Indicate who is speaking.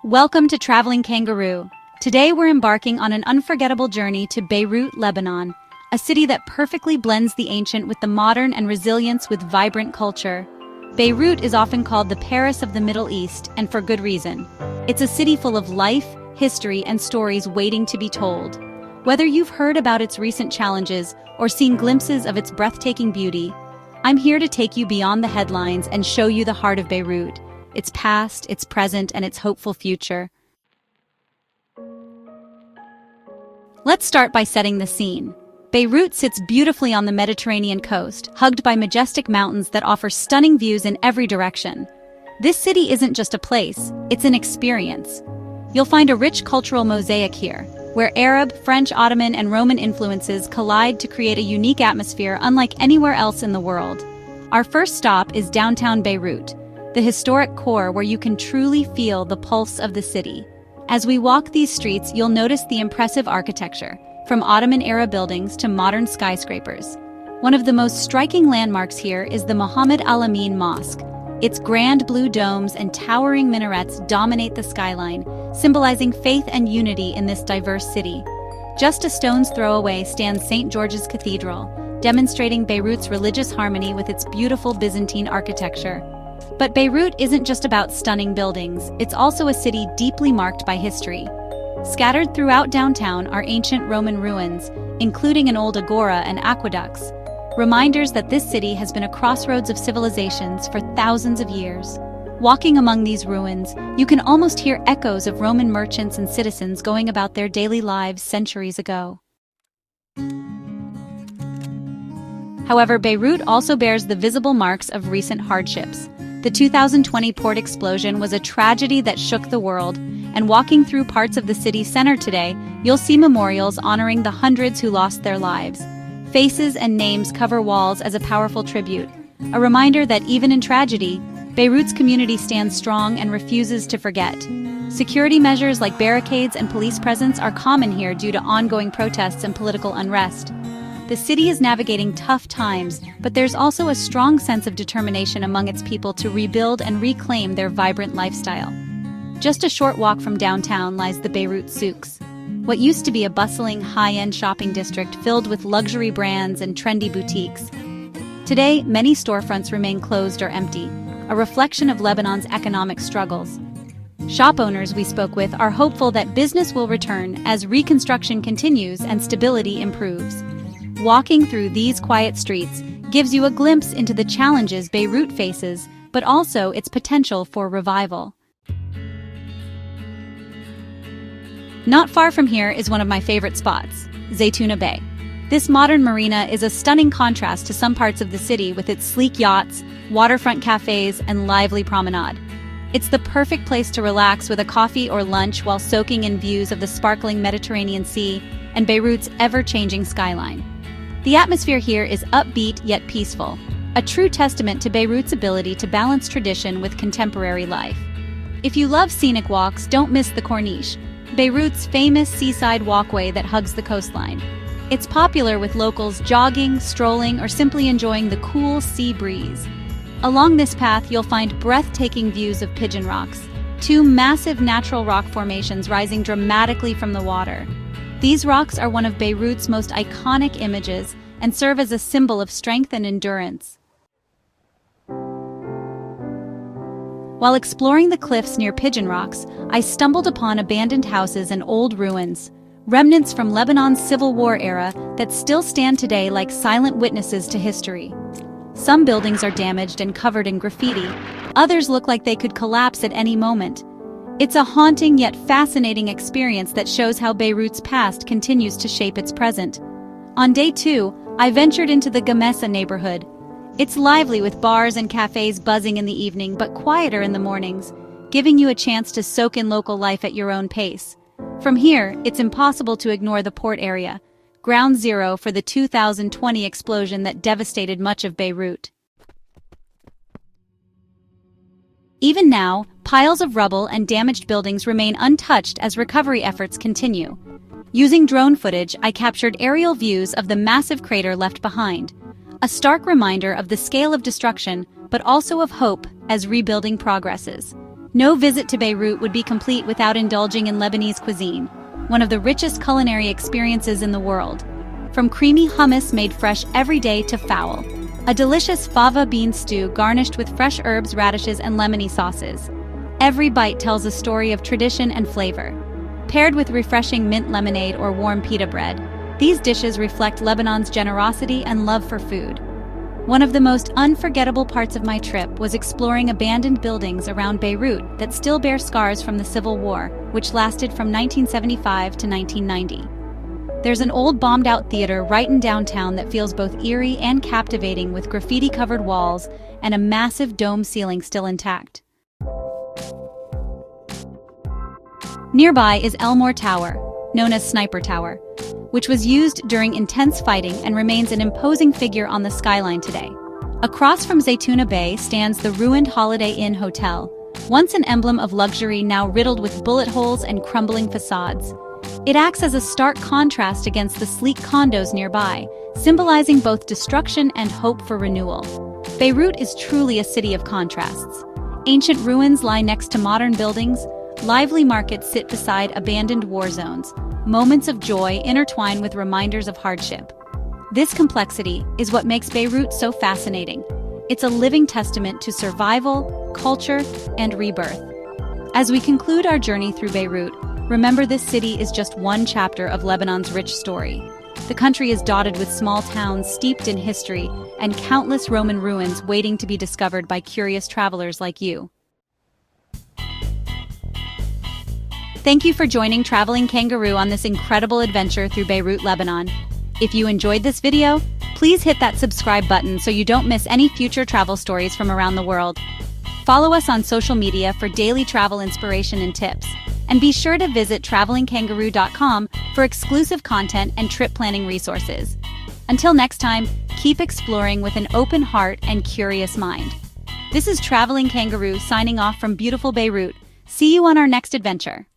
Speaker 1: Welcome to Traveling Kangaroo. Today we're embarking on an unforgettable journey to Beirut, Lebanon, a city that perfectly blends the ancient with the modern and resilience with vibrant culture. Beirut is often called the Paris of the Middle East, and for good reason. It's a city full of life, history, and stories waiting to be told. Whether you've heard about its recent challenges or seen glimpses of its breathtaking beauty, I'm here to take you beyond the headlines and show you the heart of Beirut, its past, its present, and its hopeful future. Let's start by setting the scene. Beirut sits beautifully on the Mediterranean coast, hugged by majestic mountains that offer stunning views in every direction. This city isn't just a place, it's an experience. You'll find a rich cultural mosaic here, where Arab, French, Ottoman, and Roman influences collide to create a unique atmosphere unlike anywhere else in the world. Our first stop is downtown Beirut, the historic core where you can truly feel the pulse of the city. As we walk these streets, you'll notice the impressive architecture, from Ottoman-era buildings to modern skyscrapers. One of the most striking landmarks here is the Mohammed Al-Amin Mosque. Its grand blue domes and towering minarets dominate the skyline, symbolizing faith and unity in this diverse city. Just a stone's throw away stands St. George's Cathedral, demonstrating Beirut's religious harmony with its beautiful Byzantine architecture. But Beirut isn't just about stunning buildings, it's also a city deeply marked by history. Scattered throughout downtown are ancient Roman ruins, including an old agora and aqueducts, reminders that this city has been a crossroads of civilizations for thousands of years. Walking among these ruins, you can almost hear echoes of Roman merchants and citizens going about their daily lives centuries ago. However, Beirut also bears the visible marks of recent hardships. The 2020 port explosion was a tragedy that shook the world, and walking through parts of the city center today, you'll see memorials honoring the hundreds who lost their lives. Faces and names cover walls as a powerful tribute, a reminder that even in tragedy, Beirut's community stands strong and refuses to forget. Security measures like barricades and police presence are common here due to ongoing protests and political unrest. The city is navigating tough times, but there's also a strong sense of determination among its people to rebuild and reclaim their vibrant lifestyle. Just a short walk from downtown lies the Beirut Souks, what used to be a bustling, high-end shopping district filled with luxury brands and trendy boutiques. Today, many storefronts remain closed or empty, a reflection of Lebanon's economic struggles. Shop owners we spoke with are hopeful that business will return as reconstruction continues and stability improves. Walking through these quiet streets gives you a glimpse into the challenges Beirut faces, but also its potential for revival. Not far from here is one of my favorite spots, Zaytuna Bay. This modern marina is a stunning contrast to some parts of the city with its sleek yachts, waterfront cafes, and lively promenade. It's the perfect place to relax with a coffee or lunch while soaking in views of the sparkling Mediterranean Sea and Beirut's ever-changing skyline. The atmosphere here is upbeat yet peaceful, a true testament to Beirut's ability to balance tradition with contemporary life. If you love scenic walks, don't miss the Corniche, Beirut's famous seaside walkway that hugs the coastline. It's popular with locals jogging, strolling, or simply enjoying the cool sea breeze. Along this path, you'll find breathtaking views of Pigeon Rocks, two massive natural rock formations rising dramatically from the water. These rocks are one of Beirut's most iconic images and serve as a symbol of strength and endurance. While exploring the cliffs near Pigeon Rocks, I stumbled upon abandoned houses and old ruins, remnants from Lebanon's Civil War era that still stand today like silent witnesses to history. Some buildings are damaged and covered in graffiti, others look like they could collapse at any moment. It's a haunting yet fascinating experience that shows how Beirut's past continues to shape its present. On day 2, I ventured into the Gamessa neighborhood. It's lively with bars and cafes buzzing in the evening but quieter in the mornings, giving you a chance to soak in local life at your own pace. From here, it's impossible to ignore the port area, ground zero for the 2020 explosion that devastated much of Beirut. Even now, piles of rubble and damaged buildings remain untouched as recovery efforts continue. Using drone footage, I captured aerial views of the massive crater left behind, a stark reminder of the scale of destruction, but also of hope as rebuilding progresses. No visit to Beirut would be complete without indulging in Lebanese cuisine, one of the richest culinary experiences in the world. From creamy hummus made fresh every day to fowl, a delicious fava bean stew garnished with fresh herbs, radishes, and lemony sauces. Every bite tells a story of tradition and flavor. Paired with refreshing mint lemonade or warm pita bread, these dishes reflect Lebanon's generosity and love for food. One of the most unforgettable parts of my trip was exploring abandoned buildings around Beirut that still bear scars from the Civil War, which lasted from 1975 to 1990. There's an old bombed-out theater right in downtown that feels both eerie and captivating, with graffiti-covered walls and a massive dome ceiling still intact. Nearby is Elmore Tower, known as Sniper Tower, which was used during intense fighting and remains an imposing figure on the skyline today. Across from Zaytuna Bay stands the ruined Holiday Inn Hotel, once an emblem of luxury, now riddled with bullet holes and crumbling facades. It acts as a stark contrast against the sleek condos nearby, symbolizing both destruction and hope for renewal. Beirut is truly a city of contrasts. Ancient ruins lie next to modern buildings, lively markets sit beside abandoned war zones, moments of joy intertwine with reminders of hardship. This complexity is what makes Beirut so fascinating. It's a living testament to survival, culture, and rebirth. As we conclude our journey through Beirut, remember this city is just one chapter of Lebanon's rich story. The country is dotted with small towns steeped in history and countless Roman ruins waiting to be discovered by curious travelers like you. Thank you for joining Traveling Kangaroo on this incredible adventure through Beirut, Lebanon. If you enjoyed this video, please hit that subscribe button so you don't miss any future travel stories from around the world. Follow us on social media for daily travel inspiration and tips. And be sure to visit travelingkangaroo.com for exclusive content and trip planning resources. Until next time, keep exploring with an open heart and curious mind. This is Traveling Kangaroo signing off from beautiful Beirut. See you on our next adventure.